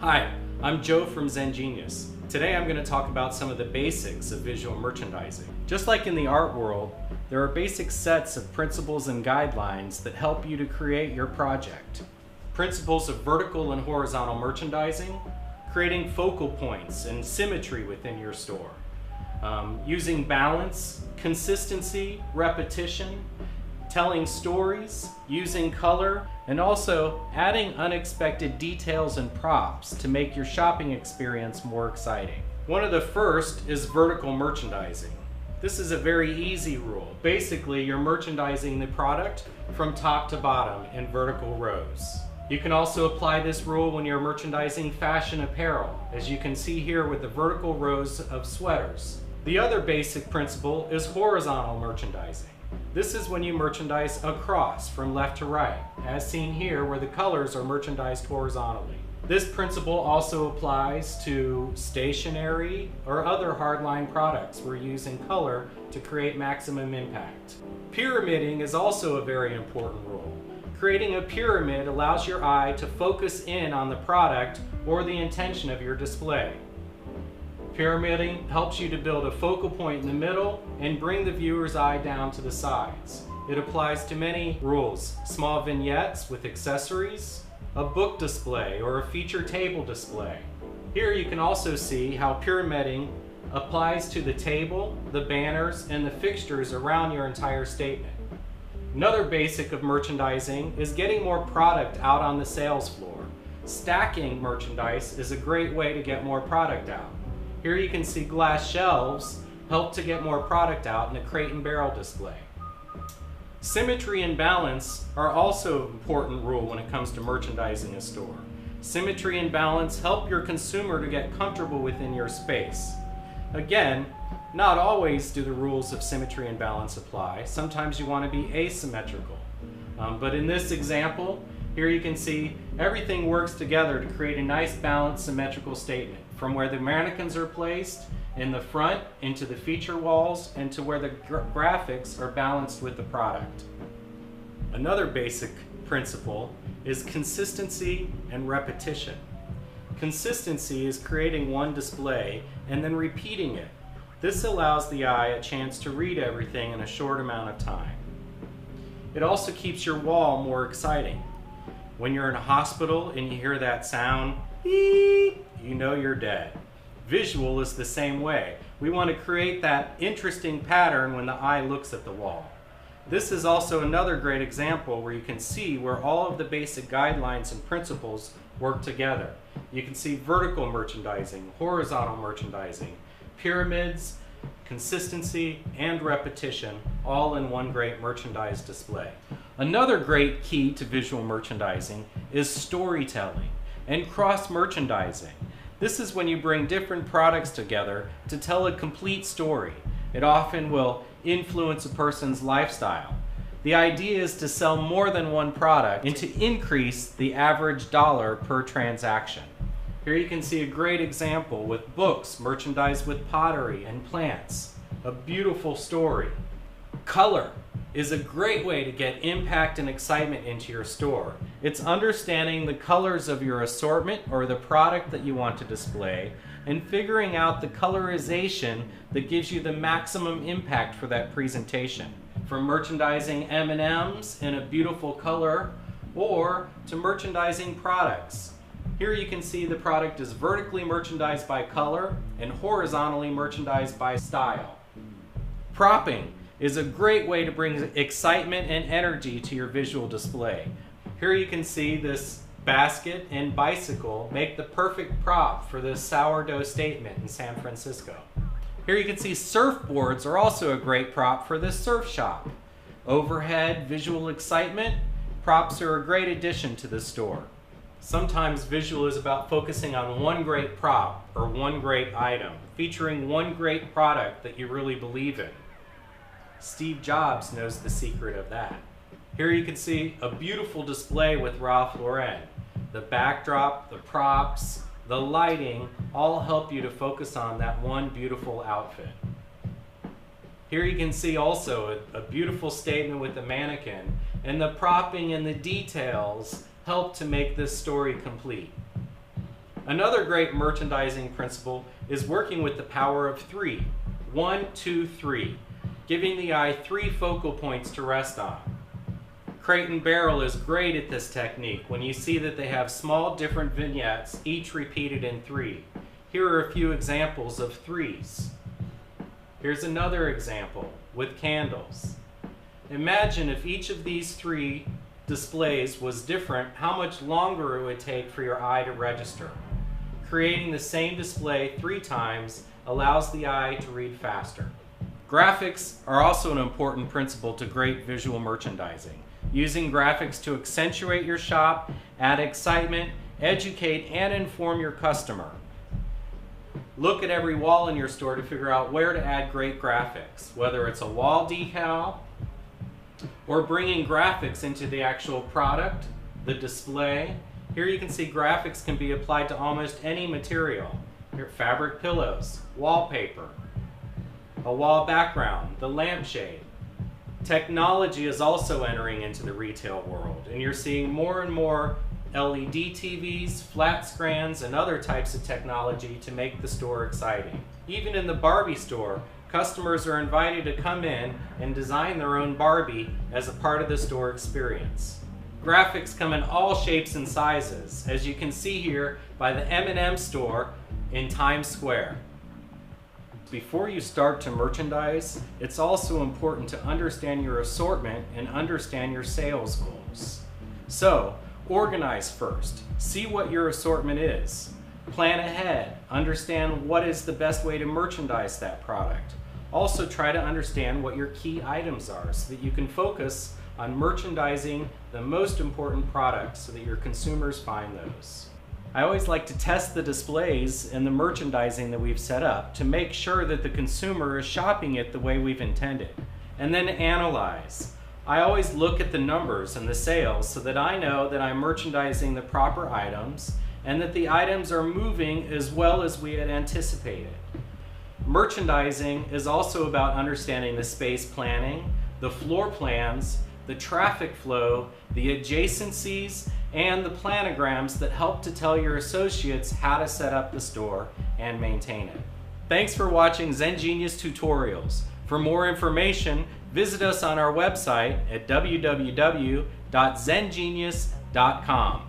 Hi, I'm Joe from Zen Genius. Today I'm going to talk about some of the basics of visual merchandising. Just like in the art world, there are basic sets of principles and guidelines that help you to create your project. Principles of vertical and horizontal merchandising, creating focal points and symmetry within your store, using balance, consistency, repetition, telling stories, using color, and also adding unexpected details and props to make your shopping experience more exciting. One of the first is vertical merchandising. This is a very easy rule. Basically, you're merchandising the product from top to bottom in vertical rows. You can also apply this rule when you're merchandising fashion apparel, as you can see here with the vertical rows of sweaters. The other basic principle is horizontal merchandising. This is when you merchandise across from left to right, as seen here where the colors are merchandised horizontally. This principle also applies to stationery or other hardline products. We're using color to create maximum impact. Pyramiding is also a very important rule. Creating a pyramid allows your eye to focus in on the product or the intention of your display. Pyramiding helps you to build a focal point in the middle and bring the viewer's eye down to the sides. It applies to many rules: small vignettes with accessories, a book display, or a feature table display. Here you can also see how pyramiding applies to the table, the banners, and the fixtures around your entire statement. Another basic of merchandising is getting more product out on the sales floor. Stacking merchandise is a great way to get more product out. Here you can see glass shelves help to get more product out in a crate and barrel display. Symmetry and balance are also an important rule when it comes to merchandising a store. Symmetry and balance help your consumer to get comfortable within your space. Again, not always do the rules of symmetry and balance apply. Sometimes you want to be asymmetrical. But in this example, here you can see everything works together to create a nice balanced symmetrical statement, from where the mannequins are placed in the front into the feature walls and to where the graphics are balanced with the product. Another basic principle is consistency and repetition. Consistency is creating one display and then repeating it. This allows the eye a chance to read everything in a short amount of time. It also keeps your wall more exciting. When you're in a hospital and you hear that sound, beep, you know you're dead. Visual is the same way. We want to create that interesting pattern when the eye looks at the wall. This is also another great example where you can see where all of the basic guidelines and principles work together. You can see vertical merchandising, horizontal merchandising, pyramids, consistency, and repetition, all in one great merchandise display. Another great key to visual merchandising is storytelling and cross-merchandising. This is when you bring different products together to tell a complete story. It often will influence a person's lifestyle. The idea is to sell more than one product and to increase the average dollar per transaction. Here you can see a great example with books merchandised with pottery and plants. A beautiful story. Color is a great way to get impact and excitement into your store. It's understanding the colors of your assortment or the product that you want to display and figuring out the colorization that gives you the maximum impact for that presentation. From merchandising M&Ms in a beautiful color or to merchandising products. Here you can see the product is vertically merchandised by color and horizontally merchandised by style. Propping is a great way to bring excitement and energy to your visual display. Here you can see this basket and bicycle make the perfect prop for this sourdough statement in San Francisco. Here you can see surfboards are also a great prop for this surf shop. Overhead visual excitement, props are a great addition to the store. Sometimes visual is about focusing on one great prop or one great item, featuring one great product that you really believe in. Steve Jobs knows the secret of that. Here you can see a beautiful display with Ralph Lauren. The backdrop, the props, the lighting all help you to focus on that one beautiful outfit. Here you can see also a beautiful statement with the mannequin, and the propping and the details help to make this story complete. Another great merchandising principle is working with the power of 3. 1, 2, 3, giving the eye 3 focal points to rest on. Crate & Barrel is great at this technique when you see that they have small different vignettes, each repeated in 3. Here are a few examples of 3s. Here's another example with candles. Imagine if each of these 3 displays was different, how much longer it would take for your eye to register. Creating the same display 3 times allows the eye to read faster. Graphics are also an important principle to great visual merchandising. Using graphics to accentuate your shop, add excitement, educate, and inform your customer. Look at every wall in your store to figure out where to add great graphics, whether it's a wall decal or bringing graphics into the actual product, the display. Here you can see graphics can be applied to almost any material. Here, fabric pillows, wallpaper, a wall background, the lampshade. Technology is also entering into the retail world, and you're seeing more and more LED TVs, flat screens, and other types of technology to make the store exciting. Even in the Barbie store, customers are invited to come in and design their own Barbie as a part of the store experience. Graphics come in all shapes and sizes, as you can see here by the M&M store in Times Square. Before you start to merchandise, it's also important to understand your assortment and understand your sales goals. So, organize first. See what your assortment is. Plan ahead. Understand what is the best way to merchandise that product. Also try to understand what your key items are so that you can focus on merchandising the most important products so that your consumers find those. I always like to test the displays and the merchandising that we've set up to make sure that the consumer is shopping it the way we've intended. And then analyze. I always look at the numbers and the sales so that I know that I'm merchandising the proper items and that the items are moving as well as we had anticipated. Merchandising is also about understanding the space planning, the floor plans, the traffic flow, the adjacencies, and the planograms that help to tell your associates how to set up the store and maintain it. Thanks for watching ZenGenius Tutorials. For more information, visit us on our website at www.zengenius.com.